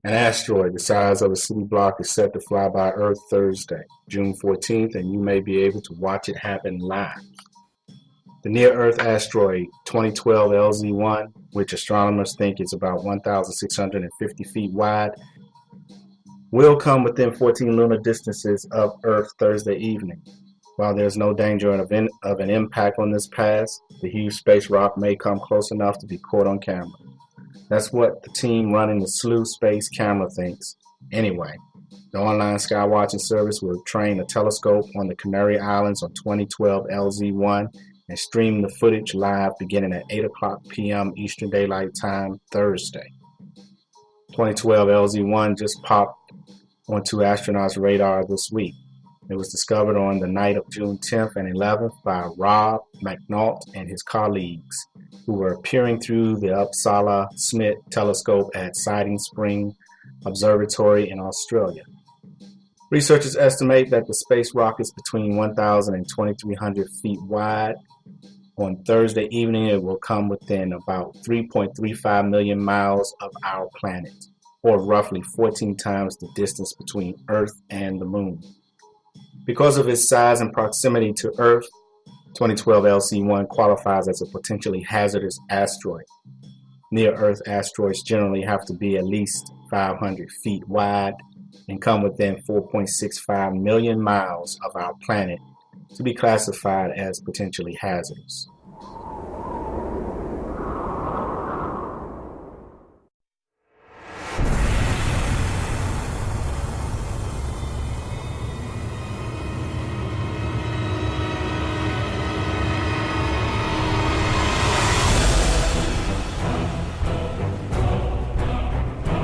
An asteroid the size of a city block is set to fly by Earth Thursday, June 14th, and you may be able to watch it happen live. The near-Earth asteroid 2012 LZ1, which astronomers think is about 1,650 feet wide, will come within 14 lunar distances of Earth Thursday evening. While there's no danger of an impact on this pass, the huge space rock may come close enough to be caught on camera. That's what the team running the Slew Space camera thinks. Anyway, the online sky watching service will train a telescope on the Canary Islands on 2012 LZ1 and stream the footage live beginning at 8 o'clock p.m. Eastern Daylight Time Thursday. 2012 LZ1 just popped onto astronauts' radar this week. It was discovered on the night of June 10th and 11th by Rob McNaught and his colleagues, who were peering through the Uppsala Smith telescope at Siding Spring Observatory in Australia. Researchers estimate that the space rock is between 1,000 and 2,300 feet wide. On Thursday evening, it will come within about 3.35 million miles of our planet, or roughly 14 times the distance between Earth and the Moon. Because of its size and proximity to Earth, 2012 LC1 qualifies as a potentially hazardous asteroid. Near-Earth asteroids generally have to be at least 500 feet wide and come within 4.65 million miles of our planet to be classified as potentially hazardous.